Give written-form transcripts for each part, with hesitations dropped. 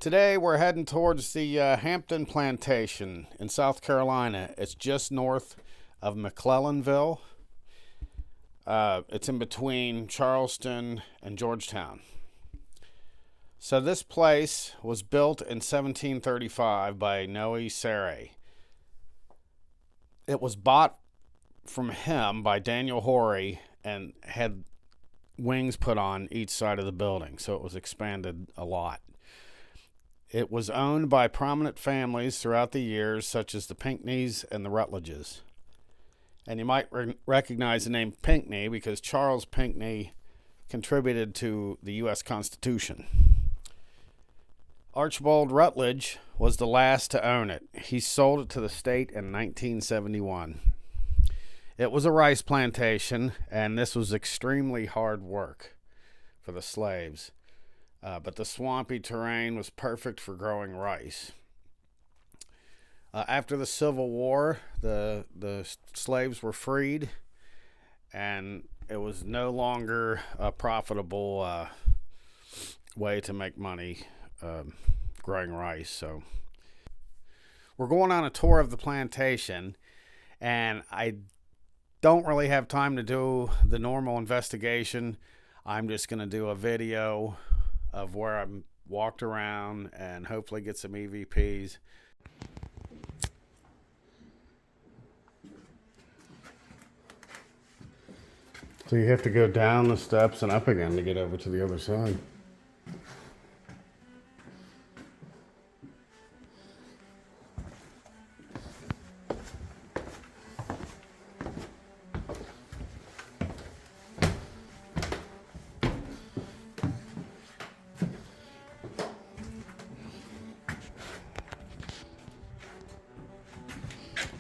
Today we're heading towards the Hampton Plantation in South Carolina. It's just north of McClellanville. It's in between Charleston and Georgetown. So this place was built in 1735 by Noe Serre. It was bought from him by Daniel Horry and had wings put on each side of the building, so it was expanded a lot. It was owned by prominent families throughout the years, such as the Pinckneys and the Rutledges. And you might recognize the name Pinckney because Charles Pinckney contributed to the U.S. Constitution. Archibald Rutledge was the last to own it. He sold it to the state in 1971. It was a rice plantation, and this was extremely hard work for the slaves. But the swampy terrain was perfect for growing rice. After the Civil War, the slaves were freed, and it was no longer a profitable way to make money growing rice. So we're going on a tour of the plantation, and I don't really have time to do the normal investigation. I'm just going to do a video of where I'm walked around and hopefully get some EVPs. So you have to go down the steps and up again to get over to the other side.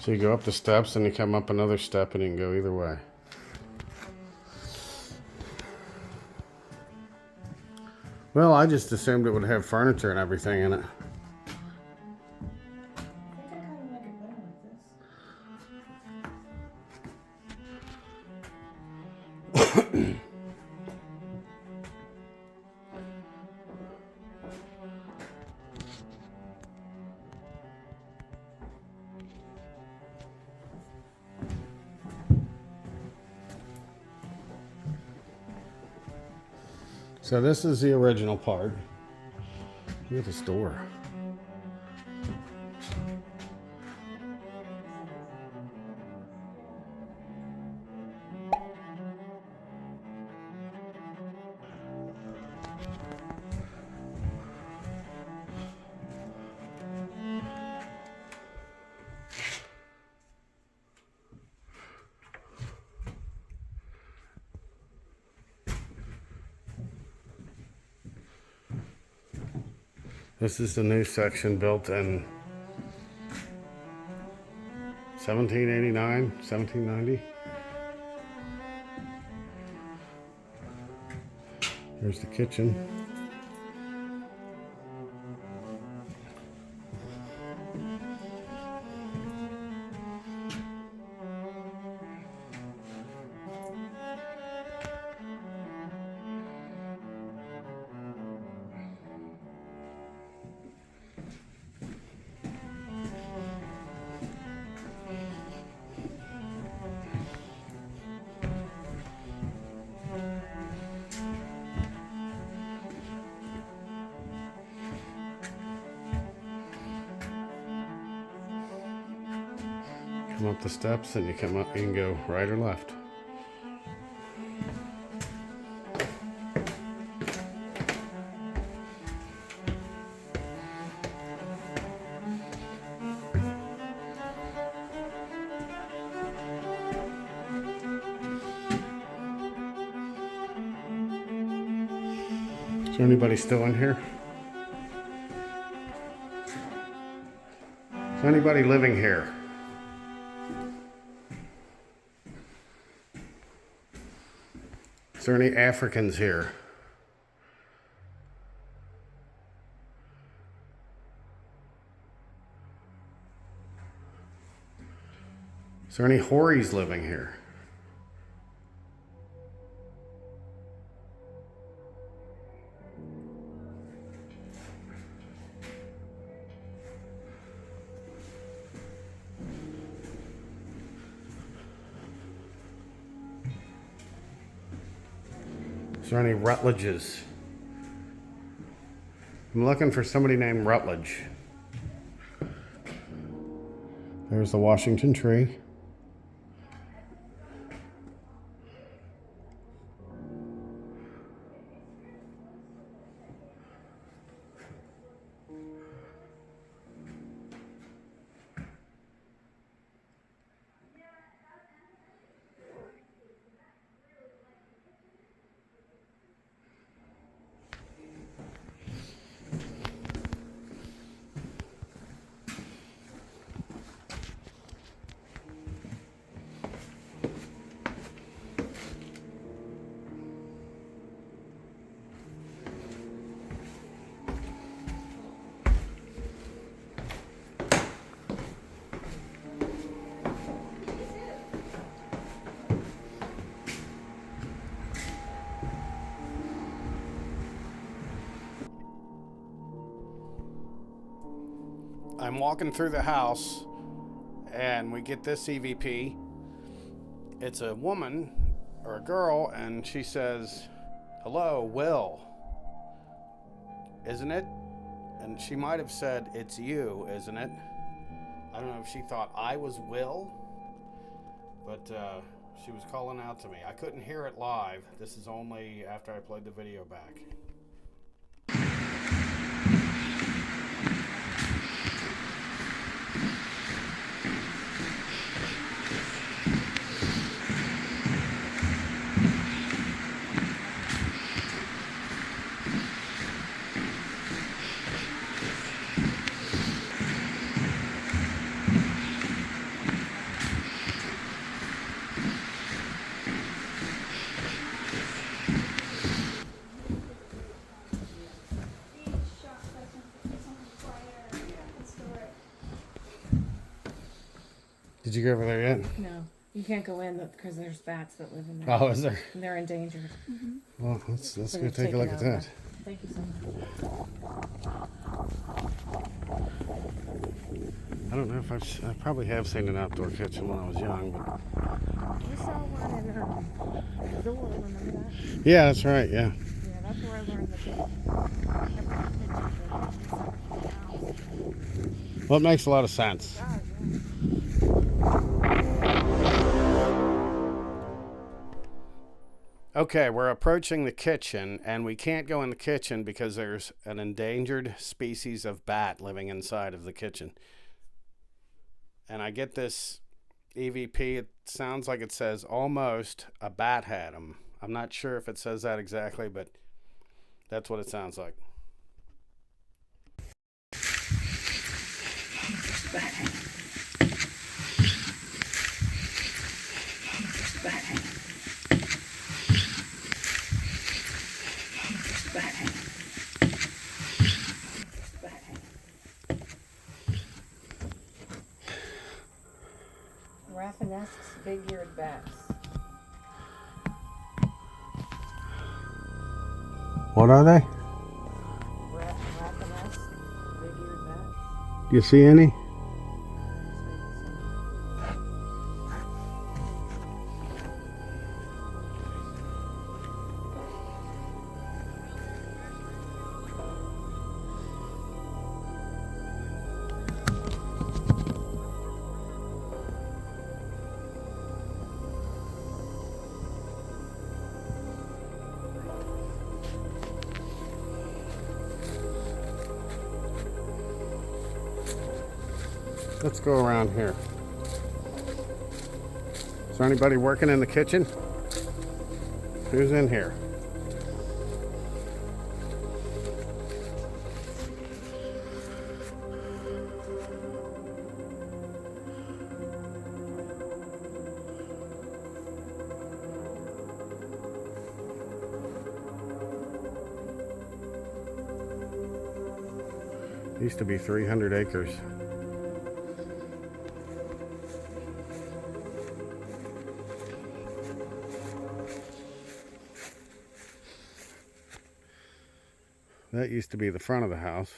So you go up the steps and you come up another step and you can go either way. Well, I just assumed it would have furniture and everything in it. So this is the original part. Look at this door. This is the new section built in 1789, 1790. Here's the kitchen. Come up the steps and you come up, you can go right or left. Is there anybody still in here? Is anybody living here? Is there any Africans here? Is there any Horries living here? Is there any Rutledges? I'm looking for somebody named Rutledge. There's the Washington tree. I'm walking through the house and we get this EVP. It's a woman or a girl, and she says, "Hello, Will, isn't it?" And she might have said, "It's you, isn't it?" I don't know if she thought I was Will, but she was calling out to me. I couldn't hear it live. This is only after I played the video back. Did you go over there yet? No, you can't go in because there's bats that live in there. Oh, is there? And they're endangered. Mm-hmm. Well, let's So go they've take a look taken at over. that. Thank you so much. I don't know if I probably have seen an outdoor kitchen when I was young, but We saw one in Zoll, remember that? yeah, that's right. Yeah. Yeah, that's where I learned the kitchen. Well, it makes a lot of sense. Okay, we're approaching the kitchen, and we can't go in the kitchen because there's an endangered species of bat living inside of the kitchen. And I get this EVP. It sounds like it says almost a bat had him. I'm not sure if it says that exactly, but that's what it sounds like. Rafinesque's big-eared bats. What are they? Rafinesque, big-eared bats. Do you see any? Let's go around here. Is there anybody working in the kitchen? Who's in here? Used to be 300 acres. That used to be the front of the house.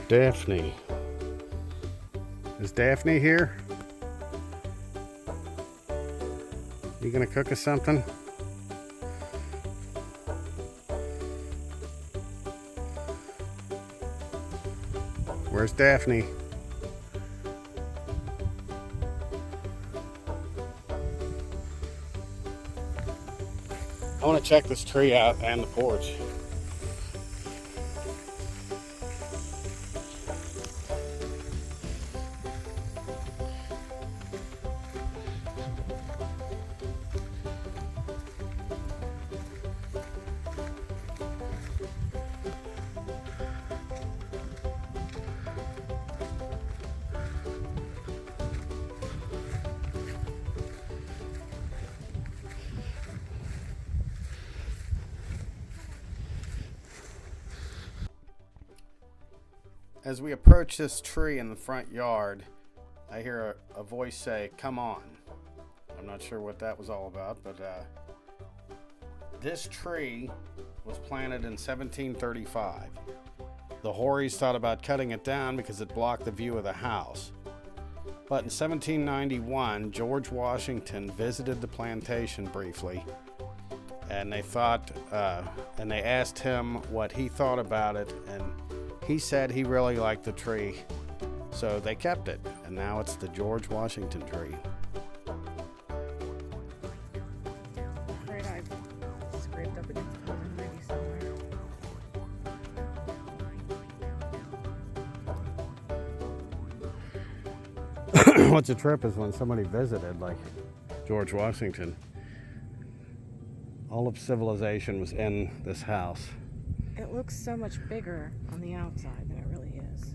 Daphne. Is Daphne here? You gonna cook us something? Where's Daphne? I want to check this tree out and the porch. As we approach this tree in the front yard, I hear a voice say, "Come on." I'm not sure what that was all about, but this tree was planted in 1735. The Horries thought about cutting it down because it blocked the view of the house. But in 1791, George Washington visited the plantation briefly, and they asked him what he thought about it, and he said he really liked the tree, so they kept it, and now it's the George Washington tree. I'm afraid I scraped up against the corner maybe somewhere. What's a trip is when somebody visited, like George Washington. All of civilization was in this house. It looks so much bigger on the outside than it really is.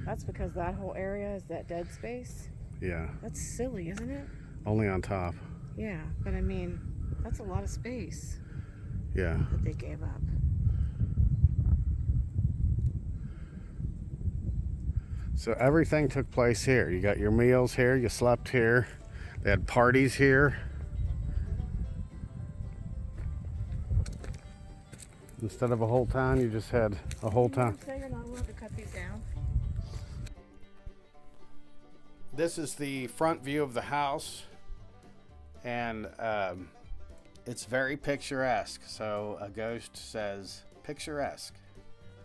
That's because that whole area is that dead space. Yeah, That's silly, isn't it? only on top. Yeah, but I mean, that's a lot of space Yeah. that they gave up. So everything took place here. You got your meals here, you slept here, they had parties here. Instead of a whole town, you just had a whole town. So you're not allowed to cut these down? This is the front view of the house, and it's very picturesque. So a ghost says picturesque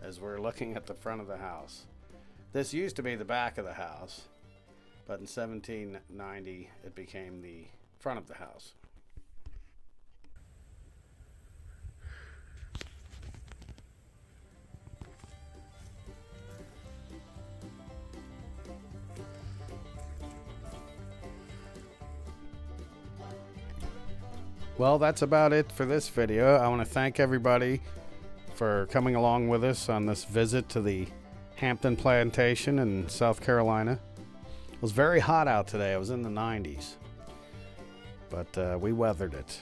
as we're looking at the front of the house. This used to be the back of the house, but in 1790 it became the front of the house. Well, that's about it for this video. I want to thank everybody for coming along with us on this visit to the Hampton Plantation in South Carolina. It was very hot out today. It was in the 90s, but we weathered it.